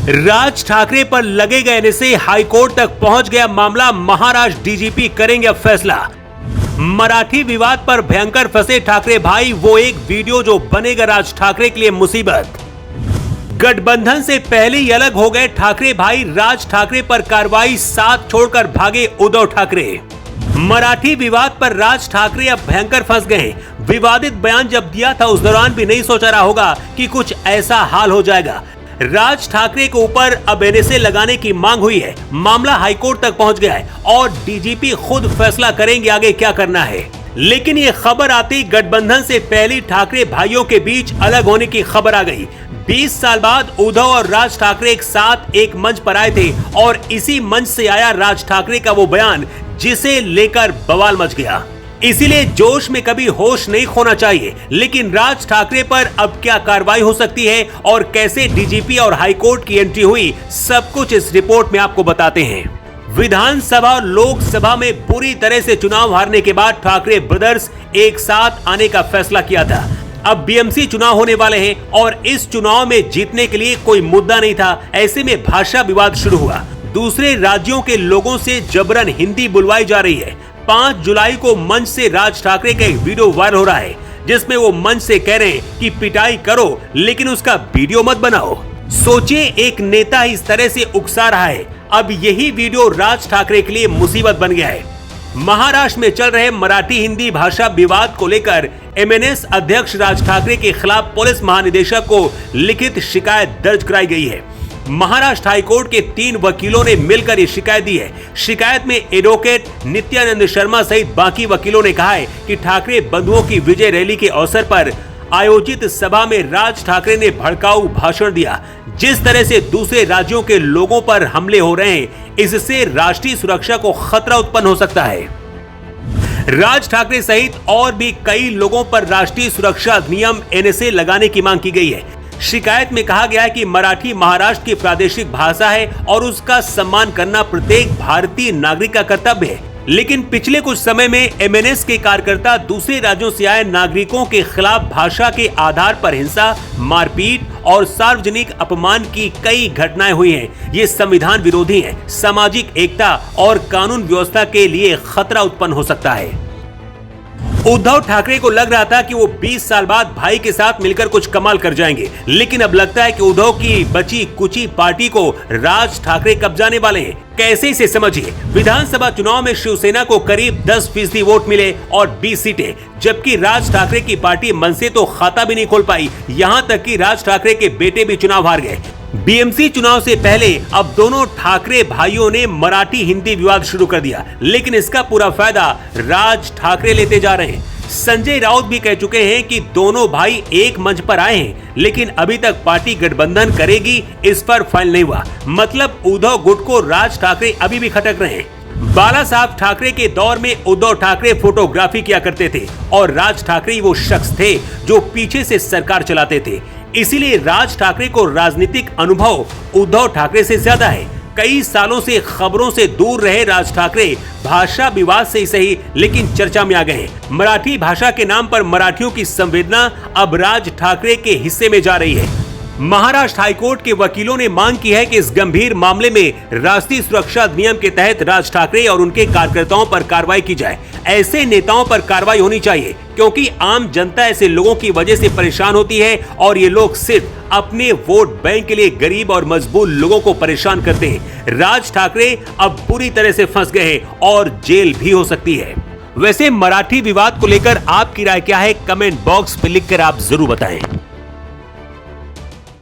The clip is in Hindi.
राज ठाकरे पर लगे गए एनएसए हाईकोर्ट तक पहुंच गया मामला। महाराष्ट्र डीजीपी करेंगे अब फैसला। मराठी विवाद पर भयंकर फंसे ठाकरे भाई, वो एक वीडियो जो बनेगा राज ठाकरे के लिए मुसीबत। गठबंधन से पहले ही अलग हो गए ठाकरे भाई, राज ठाकरे पर कार्रवाई, साथ छोड़कर भागे उद्धव ठाकरे। मराठी विवाद पर राज ठाकरे अब भयंकर फंस गए। विवादित बयान जब दिया था उस दौरान भी नहीं सोचा रहा होगा कि कुछ ऐसा हाल हो जाएगा। राज ठाकरे के ऊपर अब एनएसए लगाने की मांग हुई है। मामला हाईकोर्ट तक पहुंच गया है और डीजीपी खुद फैसला करेंगे आगे क्या करना है। लेकिन ये खबर आते ही गठबंधन से पहले ठाकरे भाइयों के बीच अलग होने की खबर आ गई। 20 साल बाद उद्धव और राज ठाकरे एक साथ एक मंच पर आए थे और इसी मंच से आया राज ठाकरे का वो बयान जिसे लेकर बवाल मच गया। इसीलिए जोश में कभी होश नहीं खोना चाहिए। लेकिन राज ठाकरे पर अब क्या कार्रवाई हो सकती है और कैसे डीजीपी और हाईकोर्ट की एंट्री हुई, सब कुछ इस रिपोर्ट में आपको बताते हैं। विधानसभा और लोकसभा में पूरी तरह से चुनाव हारने के बाद ठाकरे ब्रदर्स एक साथ आने का फैसला किया था। अब बीएमसी चुनाव होने वाले हैं और इस चुनाव में जीतने के लिए कोई मुद्दा नहीं था। ऐसे में भाषा विवाद शुरू हुआ। दूसरे राज्यों के लोगों से जबरन हिंदी बुलवाई जा रही है। 5 जुलाई को मंच से राज ठाकरे का एक वीडियो वायरल हो रहा है जिसमें वो मंच से कह रहे हैं कि पिटाई करो लेकिन उसका वीडियो मत बनाओ। सोचिए, एक नेता इस तरह से उकसा रहा है। अब यही वीडियो राज ठाकरे के लिए मुसीबत बन गया है। महाराष्ट्र में चल रहे मराठी हिंदी भाषा विवाद को लेकर एमएनएस अध्यक्ष राज ठाकरे के खिलाफ पुलिस महानिदेशक को लिखित शिकायत दर्ज कराई गई है। महाराष्ट्र हाईकोर्ट के 3 वकीलों ने मिलकर ये शिकायत दी है। शिकायत में एडवोकेट नित्यानंद शर्मा सहित बाकी वकीलों ने कहा है कि ठाकरे बंधुओं की विजय रैली के अवसर पर आयोजित सभा में राज ठाकरे ने भड़काऊ भाषण दिया। जिस तरह से दूसरे राज्यों के लोगों पर हमले हो रहे हैं, इससे राष्ट्रीय सुरक्षा को खतरा उत्पन्न हो सकता है। राज ठाकरे सहित और भी कई लोगों पर राष्ट्रीय सुरक्षा अधिनियम एनएसए लगाने की मांग की गई है। शिकायत में कहा गया है कि मराठी महाराष्ट्र की प्रादेशिक भाषा है और उसका सम्मान करना प्रत्येक भारतीय नागरिक का कर्तव्य है। लेकिन पिछले कुछ समय में एमएनएस के कार्यकर्ता दूसरे राज्यों से आए नागरिकों के खिलाफ भाषा के आधार पर हिंसा, मारपीट और सार्वजनिक अपमान की कई घटनाएं हुई हैं। ये संविधान विरोधी हैं। सामाजिक एकता और कानून व्यवस्था के लिए खतरा उत्पन्न हो सकता है। उद्धव ठाकरे को लग रहा था कि वो 20 साल बाद भाई के साथ मिलकर कुछ कमाल कर जाएंगे, लेकिन अब लगता है कि उद्धव की बची कुची पार्टी को राज ठाकरे कब्जाने वाले हैं। कैसे इसे समझिए। विधानसभा चुनाव में शिवसेना को करीब 10% वोट मिले और 20 सीटें, जबकि राज ठाकरे की पार्टी मन से तो खाता भी नहीं खोल पाई। यहाँ तक कि राज ठाकरे के बेटे भी चुनाव हार गए। बीएमसी चुनाव से पहले अब दोनों ठाकरे भाइयों ने मराठी हिंदी विवाद शुरू कर दिया, लेकिन इसका पूरा फायदा राज ठाकरे लेते जा रहे हैं। संजय राउत भी कह चुके हैं कि दोनों भाई एक मंच पर आए हैं, लेकिन अभी तक पार्टी गठबंधन करेगी इस पर फाइनल नहीं हुआ। मतलब उद्धव गुट को राज ठाकरे अभी भी खटक रहे हैं। बाला साहब ठाकरे के दौर में उद्धव ठाकरे फोटोग्राफी किया करते थे और राज ठाकरे वो शख्स थे जो पीछे से सरकार चलाते थे। इसीलिए राज ठाकरे को राजनीतिक अनुभव उद्धव ठाकरे से ज्यादा है। कई सालों से खबरों से दूर रहे राज ठाकरे भाषा विवाद से ही सही, लेकिन चर्चा में आ गए हैं। मराठी भाषा के नाम पर मराठियों की संवेदना अब राज ठाकरे के हिस्से में जा रही है। महाराष्ट्र हाईकोर्ट के वकीलों ने मांग की है कि इस गंभीर मामले में राष्ट्रीय सुरक्षा अधिनियम के तहत राज ठाकरे और उनके कार्यकर्ताओं पर कार्रवाई की जाए। ऐसे नेताओं पर कार्रवाई होनी चाहिए क्योंकि आम जनता ऐसे लोगों की वजह से परेशान होती है और ये लोग सिर्फ अपने वोट बैंक के लिए गरीब और मजबूर लोगों को परेशान करते हैं। राज ठाकरे अब पूरी तरह से फंस गए हैं और जेल भी हो सकती है। वैसे मराठी विवाद को लेकर आपकी राय क्या है, कमेंट बॉक्स में लिखकर आप जरूर बताएं।